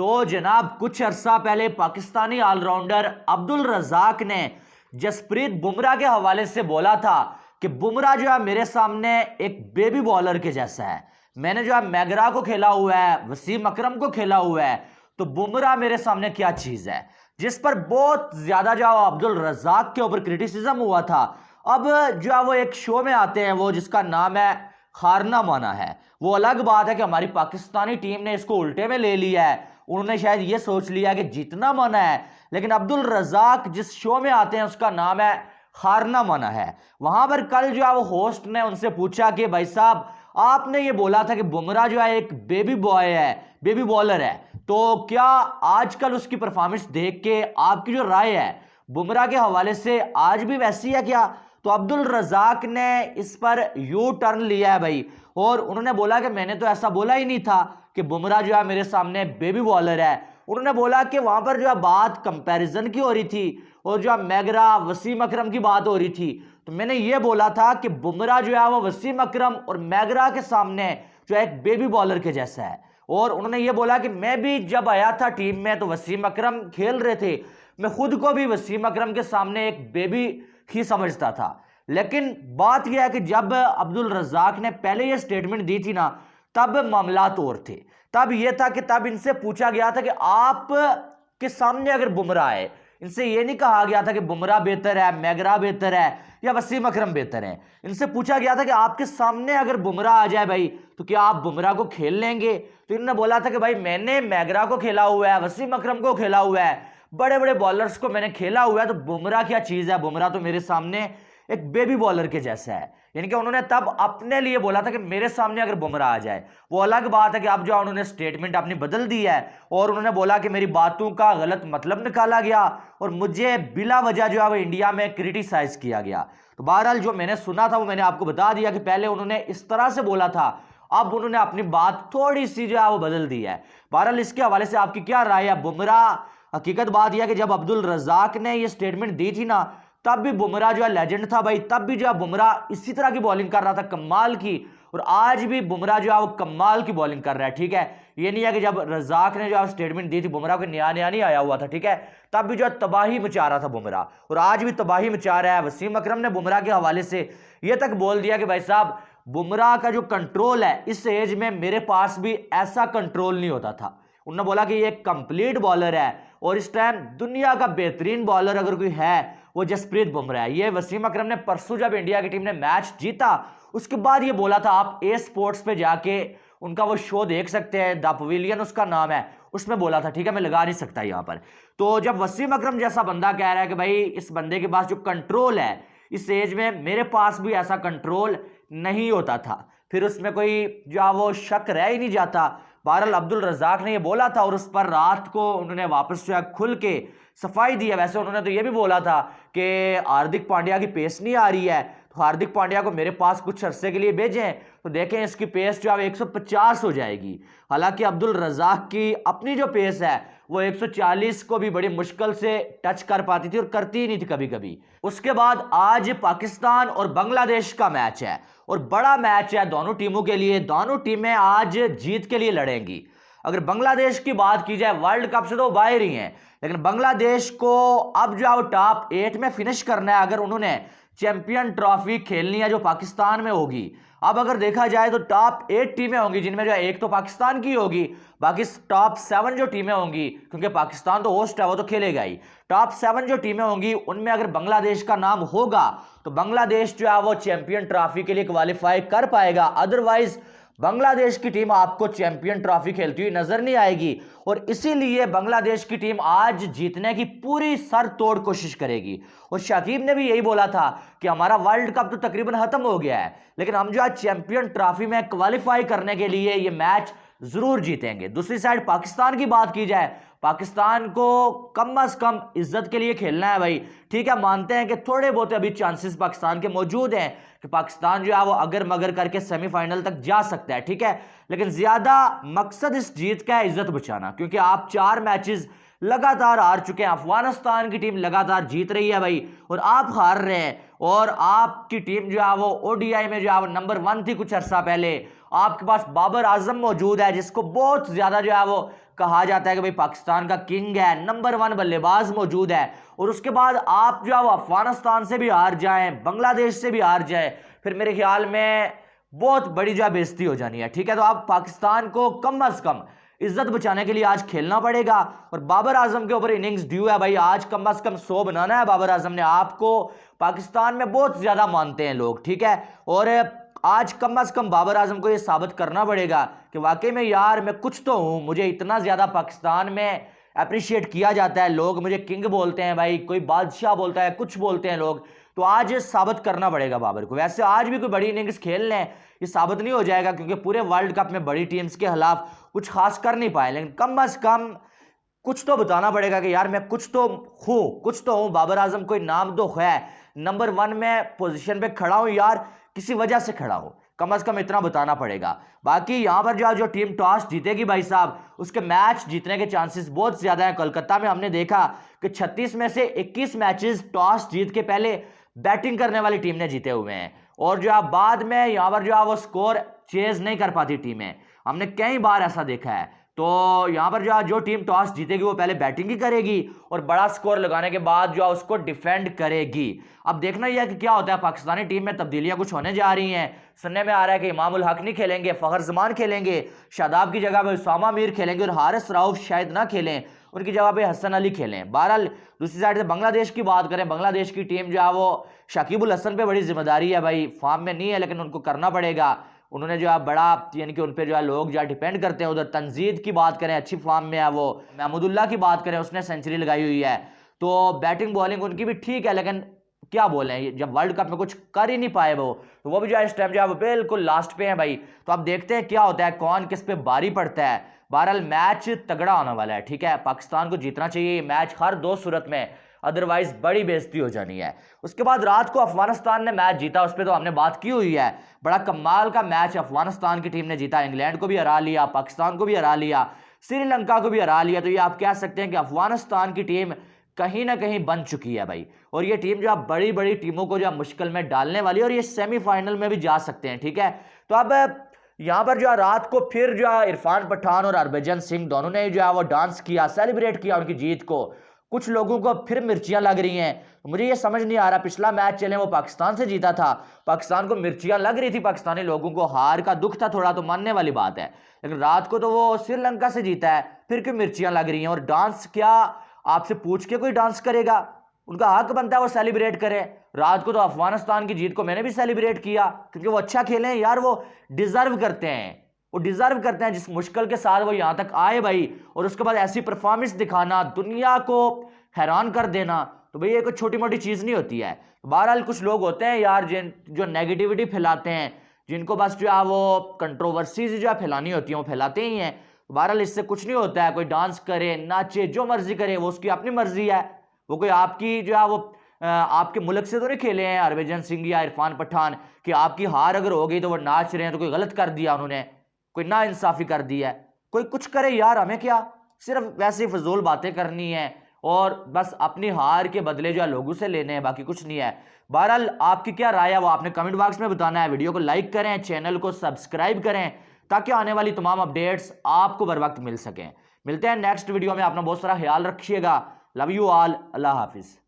तो जनाब कुछ अरसा पहले पाकिस्तानी ऑलराउंडर अब्दुल रज़ाक ने जसप्रीत बुमराह के हवाले से बोला था कि बुमराह जो है मेरे सामने एक बेबी बॉलर के जैसा है। मैंने जो है मैगरा को खेला हुआ है, वसीम अकरम को खेला हुआ है, तो बुमराह मेरे सामने क्या चीज है। जिस पर बहुत ज्यादा जो अब्दुल रज़ाक के ऊपर क्रिटिसिज्म हुआ था। अब जो है वो एक शो में आते हैं वो जिसका नाम है खारना माना है। वो अलग बात है कि हमारी पाकिस्तानी टीम ने इसको उल्टे में ले लिया है, उन्होंने शायद ये सोच लिया कि जीतना माना है, लेकिन अब्दुल रज़ाक जिस शो में आते हैं उसका नाम है खारना माना है। वहां पर कल जो है वो होस्ट ने उनसे पूछा कि भाई साहब आपने ये बोला था कि बुमराह जो है एक बेबी बॉय है, बेबी बॉलर है, तो क्या आजकल उसकी परफॉर्मेंस देख के आपकी जो राय है बुमराह के हवाले से आज भी वैसी है क्या। तो अब्दुल रज़ाक ने इस पर यू टर्न लिया है भाई, और उन्होंने बोला कि मैंने तो ऐसा बोला ही नहीं था कि बुमराह जो है मेरे सामने बेबी बॉलर है। उन्होंने बोला कि वहां पर जो है बात कंपैरिजन की हो रही थी और जो है मैगरा वसीम अकरम की बात हो रही थी, तो मैंने ये बोला था कि बुमराह जो है वो वसीम अकरम और मैगरा के सामने जो है एक बेबी बॉलर के जैसा है। और उन्होंने ये बोला कि मैं भी जब आया था टीम में तो वसीम अकरम खेल रहे थे, मैं खुद को भी वसीम अकरम के सामने एक बेबी ही समझता था। लेकिन बात यह है कि जब अब्दुल रज़ाक ने पहले ये स्टेटमेंट दी थी ना, तब मामलात और थे। तब यह था कि तब इनसे पूछा गया था कि आप के सामने अगर बुमराह है, इनसे यह नहीं कहा गया था कि बुमराह बेहतर है, मैगरा बेहतर है या वसीम अकरम बेहतर है। इनसे पूछा गया था कि आपके सामने अगर बुमराह आ जाए भाई तो क्या आप बुमराह को खेल लेंगे। तो इन्होंने बोला था कि भाई मैंने मैगरा को खेला हुआ है, वसीम अकरम को खेला हुआ है, बड़े बड़े बॉलर्स को मैंने खेला हुआ है, तो बुमराह क्या चीज है, बुमराह तो मेरे सामने एक बेबी बॉलर के जैसा है। यानी कि उन्होंने तब अपने लिए बोला था कि मेरे सामने अगर बुमराह आ जाए। वो अलग बात है कि अब जो उन्होंने स्टेटमेंट अपनी बदल दी है और उन्होंने बोला कि मेरी बातों का गलत मतलब निकाला गया और मुझे बिला वजह जो है वो इंडिया में क्रिटिसाइज किया गया। तो बहरहाल जो मैंने सुना था वो मैंने आपको बता दिया कि पहले उन्होंने इस तरह से बोला था, अब उन्होंने अपनी बात थोड़ी सी जो है वो बदल दी है। बहरहाल इसके हवाले से आपकी क्या राय है। बुमराह, हकीकत बात यह है कि जब अब्दुल रज़ाक ने ये स्टेटमेंट दी थी ना, तब भी बुमराह जो है लेजेंड था भाई, तब भी जो है बुमराह इसी तरह की बॉलिंग कर रहा था कमाल की, और आज भी बुमराह जो है वो कमाल की बॉलिंग कर रहा है। ठीक है, ये नहीं है कि जब रज़ाक ने जो है स्टेटमेंट दी थी बुमराह को नया नया नहीं आया हुआ था, ठीक है, तब भी जो है तबाही मचा रहा था बुमराह, और आज भी तबाही मचा रहा है। वसीम अकरम ने बुमराह के हवाले से यह तक बोल दिया कि भाई साहब बुमराह का जो कंट्रोल है इस एज में मेरे पास भी ऐसा कंट्रोल नहीं होता था। उन्होंने बोला कि ये एक कंप्लीट बॉलर है और इस टाइम दुनिया का बेहतरीन बॉलर अगर कोई है वो जसप्रीत बुमराह है। ये वसीम अकरम ने परसों जब इंडिया की टीम ने मैच जीता उसके बाद ये बोला था। आप ए स्पोर्ट्स पे जाके उनका वो शो देख सकते हैं, द पवेलियन उसका नाम है, उसमें बोला था। ठीक है, मैं लगा नहीं सकता यहाँ पर। तो जब वसीम अकरम जैसा बंदा कह रहा है कि भाई इस बंदे के पास जो कंट्रोल है इस एज में मेरे पास भी ऐसा कंट्रोल नहीं होता था, फिर उसमें कोई जो वो शक रह ही नहीं जाता। बहरहाल अब्दुल रज़ाक ने ये बोला था और उस पर रात को उन्होंने वापस जो है खुल के सफाई दी है। वैसे उन्होंने तो ये भी बोला था कि हार्दिक पांड्या की पेस नहीं आ रही है, तो हार्दिक पांड्या को मेरे पास कुछ अरसे के लिए भेजें तो देखें इसकी पेस जो है 150 हो जाएगी। हालांकि अब्दुल रज़ाक की अपनी जो पेस है वो 140 को भी बड़ी मुश्किल से टच कर पाती थी और करती ही नहीं थी कभी कभी। उसके बाद आज पाकिस्तान और बांग्लादेश का मैच है और बड़ा मैच है दोनों टीमों के लिए। दोनों टीमें आज जीत के लिए लड़ेंगी। अगर बांग्लादेश की बात की जाए वर्ल्ड कप से तो बाहर ही हैं, लेकिन बांग्लादेश को अब जो है टॉप 8 में फिनिश करना है अगर उन्होंने चैंपियन ट्रॉफी खेलनी है जो पाकिस्तान में होगी। अब अगर देखा जाए तो टॉप 8 टीमें होंगी जिनमें जो है एक तो पाकिस्तान की होगी, बाकी टॉप 7 जो टीमें होंगी, क्योंकि पाकिस्तान तो होस्ट है वो तो खेलेगा ही, टॉप 7 जो टीमें होंगी उनमें अगर बांग्लादेश का नाम होगा तो बांग्लादेश जो है वो चैंपियन ट्रॉफी के लिए क्वालिफाई कर पाएगा। अदरवाइज बांग्लादेश की टीम आपको चैंपियन ट्रॉफी खेलती हुई नजर नहीं आएगी और इसीलिए बांग्लादेश की टीम आज जीतने की पूरी सर तोड़ कोशिश करेगी। और शाकिब ने भी यही बोला था कि हमारा वर्ल्ड कप तो तकरीबन खत्म हो गया है, लेकिन हम जो आज चैंपियन ट्रॉफी में क्वालिफाई करने के लिए ये मैच जरूर जीतेंगे। दूसरी साइड पाकिस्तान की बात की जाए, पाकिस्तान को कम से कम इज्जत के लिए खेलना है भाई। ठीक है, मानते हैं कि थोड़े बहुत अभी चांसेस पाकिस्तान के मौजूद हैं कि पाकिस्तान जो है वो अगर मगर करके सेमीफाइनल तक जा सकता है, ठीक है, लेकिन ज्यादा मकसद इस जीत का है इज्जत बचाना, क्योंकि आप 4 मैचेस लगातार हार चुके हैं। अफगानिस्तान की टीम लगातार जीत रही है भाई, और आप हार रहे हैं। और आपकी टीम जो है वो ओडीआई में जो है वो नंबर 1 थी कुछ अर्सा पहले। आपके पास बाबर आजम मौजूद है, जिसको बहुत ज्यादा जो है वो कहा जाता है कि भाई पाकिस्तान का किंग है, नंबर 1 बल्लेबाज मौजूद है। और उसके बाद आप जो है वो अफगानिस्तान से भी हार जाएं, बांग्लादेश से भी हार जाएं, फिर मेरे ख्याल में बहुत बड़ी जो है बेइज्जती हो जानी है। ठीक है, तो आप पाकिस्तान को कम अज कम इज्जत बचाने के लिए आज खेलना पड़ेगा। और बाबर आजम के ऊपर इनिंग्स ड्यू है भाई, आज कम अज कम 100 बनाना है बाबर आजम ने। आपको पाकिस्तान में बहुत ज्यादा मानते हैं लोग, ठीक है, और आज कम अज कम बाबर आजम को यह साबित करना पड़ेगा कि वाकई में यार मैं कुछ तो हूं, मुझे इतना ज्यादा पाकिस्तान में अप्रिशिएट किया जाता है, लोग मुझे किंग बोलते हैं भाई, कोई बादशाह बोलता है, कुछ बोलते हैं लोग। तो आज साबित करना पड़ेगा बाबर को। वैसे आज भी कोई बड़ी इनिंग्स खेल लें, ये साबित नहीं हो जाएगा, क्योंकि पूरे वर्ल्ड कप में बड़ी टीम्स के खिलाफ कुछ खास कर नहीं पाए, लेकिन कम अज कम कुछ तो बताना पड़ेगा कि यार मैं कुछ तो हूं, बाबर आजम कोई नाम तो है, नंबर 1 में पोजीशन पे खड़ा हूं यार, किसी वजह से खड़ा हूं, कम अज कम इतना बताना पड़ेगा। बाकी यहां पर जो टीम टॉस जीतेगी भाई साहब, उसके मैच जीतने के चांसेस बहुत ज्यादा हैं। कोलकाता में हमने देखा कि 36 में से 21 मैचेस टॉस जीत के पहले बैटिंग करने वाली टीम ने जीते हुए हैं, और जो बाद में यहां पर जो वो स्कोर चेज नहीं कर पाती टीमें, हमने कई बार ऐसा देखा है। तो यहां पर जो टीम टॉस जीतेगी वो पहले बैटिंग ही करेगी, और बड़ा स्कोर लगाने के बाद जो उसको डिफेंड करेगी। अब देखना यह है कि क्या होता है, पाकिस्तानी टीम में तब्दीलियां कुछ होने जा रही हैं। सुनने में आ रहा है कि इमामुल हक नहीं खेलेंगे, फखर जमान खेलेंगे, शादाब की जगह पे उसामा मीर खेलेंगे, और हारिस राउफ शायद ना खेलें, उनकी जगह पे हसन अली खेलें। बहरहाल दूसरी साइड से बांग्लादेश की बात करें, बांग्लादेश की टीम जो है वो शकीबुल हसन पे बड़ी जिम्मेदारी है भाई, फॉर्म में नहीं है लेकिन उनको करना पड़ेगा। उन्होंने जो है बड़ा, यानी कि उन पर जो है लोग जो है डिपेंड करते हैं। उधर तंजीद की बात करें, अच्छी फॉर्म में है वो। महमूदुल्लाह की बात करें, उसने सेंचुरी लगाई हुई है। तो बैटिंग बॉलिंग उनकी भी ठीक है, लेकिन क्या बोले, जब वर्ल्ड कप में कुछ कर ही नहीं पाए वो, तो वो भी जो है इस टाइम जो है वो बिल्कुल लास्ट पे है भाई। तो अब देखते हैं क्या होता है, कौन किस पे भारी पड़ता है। बहरहाल मैच तगड़ा होने वाला है, ठीक है, पाकिस्तान को जीतना चाहिए ये मैच हर 2 सूरत में, अदरवाइज बड़ी बेइज्जती हो जानी है। उसके बाद रात को अफगानिस्तान ने मैच जीता, उस पर तो हमने बात की हुई है, बड़ा कमाल का मैच अफगानिस्तान की टीम ने जीता, इंग्लैंड को भी हरा लिया, पाकिस्तान को भी हरा लिया, श्रीलंका को भी हरा लिया। तो ये आप कह सकते हैं कि अफगानिस्तान की टीम कहीं ना कहीं बन चुकी है भाई, और ये टीम जो बड़ी बड़ी टीमों को जो मुश्किल में डालने वाली है, और ये सेमीफाइनल में भी जा सकते हैं, ठीक है। तो अब यहां पर जो रात को फिर जो इरफान पठान और हरभजन सिंह दोनों ने जो है वो डांस किया, सेलिब्रेट किया उनकी जीत को। कुछ लोगों को फिर मिर्चियां लग रही हैं, मुझे ये समझ नहीं आ रहा, पिछला मैच चले वो पाकिस्तान से जीता था, पाकिस्तान को मिर्चियां लग रही थी, पाकिस्तानी लोगों को हार का दुख था थोड़ा, तो मानने वाली बात है, लेकिन रात को तो वो श्रीलंका से जीता है, फिर क्यों मिर्चियां लग रही हैं। और डांस क्या आपसे पूछ के कोई डांस करेगा, उनका हक बनता है वो सेलिब्रेट करें। रात को तो अफगानिस्तान की जीत को मैंने भी सेलिब्रेट किया, क्योंकि वो अच्छा खेले हैं यार, वो डिजर्व करते हैं, वो डिजर्व करते हैं, जिस मुश्किल के साथ वो यहां तक आए भाई, और उसके बाद ऐसी परफॉर्मेंस दिखाना, दुनिया को हैरान कर देना, तो भाई ये कोई छोटी मोटी चीज नहीं होती है। बहरहाल कुछ लोग होते हैं यार जो नेगेटिविटी फैलाते हैं, जिनको बस जो है वो कंट्रोवर्सीज जो है फैलानी होती है वो फैलाते ही हैं। बहरहाल इससे कुछ नहीं होता है, कोई डांस करे, नाचे, जो मर्जी करे, वो उसकी अपनी मर्जी है, वो कोई आपकी जो है वो आपके मुल्क से तो नहीं खेले हैं हरभजन सिंह या इरफान पठान कि आपकी हार अगर हो गई तो वो नाच रहे हैं, तो कोई गलत कर दिया उन्होंने, कोई ना इंसाफी कर दी है, कोई कुछ करे यार, हमें क्या, सिर्फ वैसे ही फजूल बातें करनी है, और बस अपनी हार के बदले जो है लोगों से लेने हैं, बाकी कुछ नहीं है। बहरहाल आपकी क्या राय है वो आपने कमेंट बॉक्स में बताना है। वीडियो को लाइक करें, चैनल को सब्सक्राइब करें, ताकि आने वाली तमाम अपडेट्स आपको बर वक्त मिल सकें। मिलते हैं नेक्स्ट वीडियो में, अपना बहुत सारा ख्याल रखिएगा। Love you all, Allah Hafiz.